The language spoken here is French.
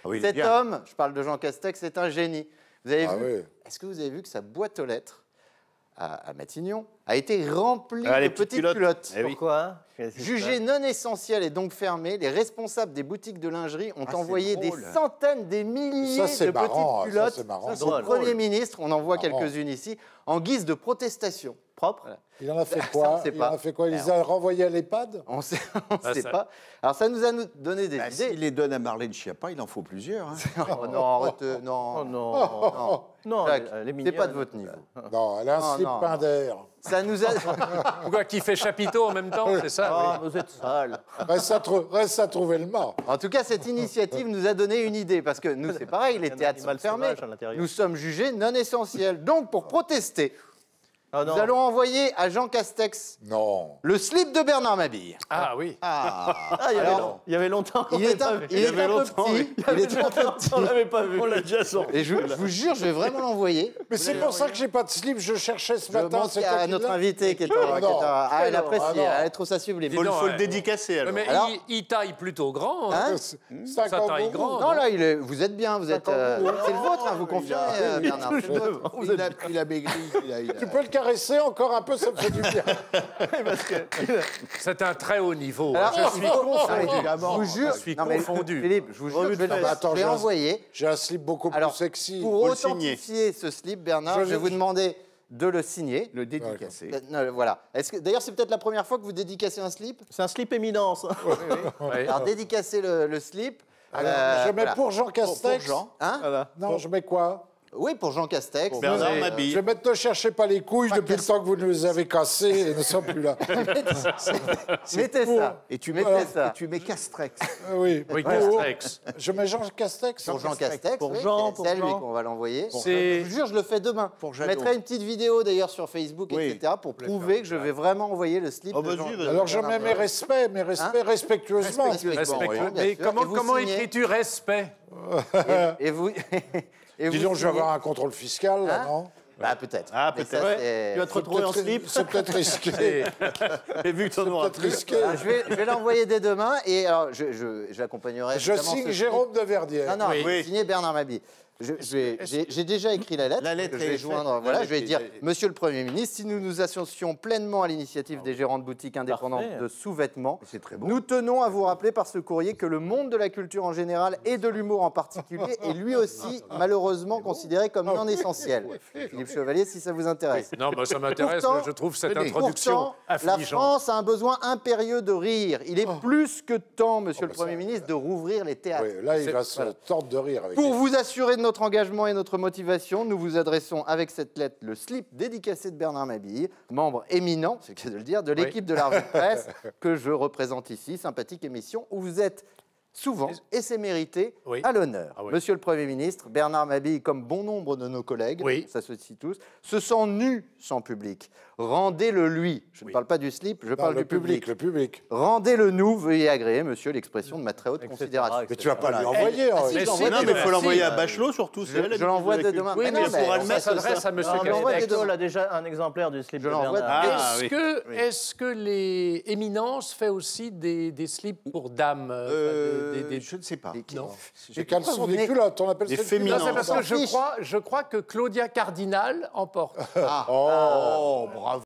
Oui, Cet bien. homme, je parle de Jean Castex, c'est un génie. Vous avez vu oui. Est-ce que vous avez vu que sa boîte aux lettres à Matignon a été remplie Ah, de les petites petites culottes Eh oui. Pourquoi? Jugées non essentielles et donc fermées, les responsables des boutiques de lingerie ont Ah, c'est envoyé des drôle. centaines, des milliers Ça, c'est de marrant, petites ça, culottes c'est marrant. Ça, au drôle. Premier ministre. On en voit Marrant. quelques-unes ici, en guise de protestation. Propre. Voilà. Il en a fait Ça, quoi? on sait Il en pas. a fait quoi? Il les a renvoyés à l'EHPAD? On ne sait ça- pas. Alors ça nous a donné des Bah, idées. S'il les donne à Marlène Schiappa, il en faut plusieurs. Hein. Oh, non, arrête, non. Oh non. Non. Non, Jacques, elle est c'est mignonne. pas de votre niveau. Non, elle a un Non, slip non. Pinder. Ça nous a... Pourquoi qui fait chapiteau en même temps, c'est ça? Ah, vous êtes sale. Reste à trouver le mât. En tout cas, cette initiative nous a donné une idée, parce que nous, c'est pareil, les Il y a un théâtres sont animal fermés. sauvage à l'intérieur. Nous sommes jugés non essentiels. Donc, pour protester, Ah non. nous allons envoyer à Jean Castex Non. le slip de Bernard Mabille. Ah oui. Ah, il y avait longtemps qu'on Il l'avait est pas un, vu. il est un peu petit. Il est un peu petit. On l'avait pas vu. On l'a déjà sorti. Et je vous jure, je vais vraiment l'envoyer. Mais c'est pour ça que j'ai pas de slip, je cherchais ce Je matin. montre C'est toi à qui notre l'as invité qui est Ah non. Ah, elle apprécie, Ah non. elle trouve ça sublime. Dis donc, Faut le dédicacer, alors. Mais Alors- il taille plutôt grand. Hein Ça taille grand. Non, là, vous êtes bien, vous êtes. c'est le vôtre, hein, vous confirmez, Bernard. c'est le vôtre. Il a maigri. Tu peux le caresser encore un peu, ça me fait du bien. C'est un très haut niveau. Alors, Je suis je vous jure, Je suis non, mais confondu. Philippe, je vous jure, je vais Non, mais attends, je vais j'ai un- envoyer. J'ai un slip beaucoup Alors, plus sexy. Pour Faut le signer. authentifier ce slip, Bernard, je vais vous demander de le signer. Le dédicacer. Non, voilà. D'ailleurs, c'est peut-être la première fois que vous dédicacez un slip. C'est un slip éminence. Ouais. Alors, dédicacez le slip. Alors, je mets voilà. pour Jean Castex. Jean. Hein Non, je mets quoi? Oui, pour Jean Castex. Bernard Je Mabille. vais mettre ne cherchez pas les couilles depuis le temps que vous nous les avez cassées et ne sont plus là. Mettez ça. Et tu Mettez mets, ça. et tu mets Castrex. Ah oui. Oui, Pour- Castex. Je mets Jean Castex. Pour Jean Castex. Pour oui, Jean, c'est pour à lui Jean. qu'on va l'envoyer. C'est- Je vous jure, je le fais demain. Pour Je Jadot. mettrai une petite vidéo d'ailleurs sur Facebook, Oui. etc. pour prouver que je vais vraiment envoyer le slip Oh, de vas-y, Jean. vas-y. Alors je mets mes respects, respectueusement. Respectueusement, Respectueux. oui, bien Mais sûr. comment, Et vous comment signez. écris-tu respect? Et vous. Et Dis vous donc, je vais signez. avoir un contrôle fiscal, là, Hein non? Bah peut-être. Ah, Mais peut-être. ça, Ouais. c'est- Tu vas te retrouver en Peut-être- slip. C'est peut-être risqué. Et vu que t'en auras Peut-être plus. risqué. Ah, je vais l'envoyer dès demain et alors je l'accompagnerai. Je évidemment, signe ce Jérôme de slip. Verdière. Non, non, Oui. oui. Signé Bernard Mabille. J'ai déjà écrit la lettre. La lettre que je vais est joindre. faite. Voilà, La je vais lettre dire, est- Monsieur le Premier ministre, si nous nous associons pleinement à l'initiative des gérants de boutiques indépendantes Parfait. de sous-vêtements, C'est très bon. nous tenons à vous rappeler par ce courrier que le monde de la culture en général et de l'humour en particulier est lui aussi malheureusement considéré comme non essentiel. Philippe Chevalier, si ça vous intéresse. Non, bah, ça m'intéresse. Pourtant- Je trouve cette Tenez. introduction Pourtant, la affligeante. France a un besoin impérieux de rire. Il est plus que temps, Monsieur le bah ça- Premier ministre, de rouvrir les théâtres. Oui, là, il va se tordre de rire avec Pour vous assurer de notre engagement et notre motivation, nous vous adressons avec cette lettre le slip dédicacé de Bernard Mabille, membre éminent, c'est le cas de le dire, de l'équipe de la revue de presse que je représente ici, sympathique émission où vous êtes souvent, et c'est mérité, Oui. à l'honneur. Ah oui. Monsieur le Premier ministre, Bernard Mabille, comme bon nombre de nos collègues, Oui. ça se cite tous, se sent nu sans public. Rendez-le lui. Je ne parle pas du slip, je parle le du public. Le public. Rendez-le nous, veuillez agréer, monsieur, l'expression de ma très haute Etc., considération. Mais tu vas pas Voilà. lui envoyer. Ah, hein. si, Mais je si, l'envoie Non, dès mais il demain. faut l'envoyer à Si, Bachelot surtout. c'est elle, je l'envoie dès demain. Oui, mais non, pour ça s'adresse à Monsieur Non, mais l'envoie dès Castex. demain. Bachelot a déjà un exemplaire du slip Je de l'envoie Bernard. Ah, oui. Est-ce que les éminences fait aussi des slips pour dames Je ne sais pas. Non. Les caleçons, vous des venez- culottes, on appelle Les ça des féminins. Non, culottes. c'est parce que s'en fiche. je crois que Claudia Cardinal emporte. Oh, bravo.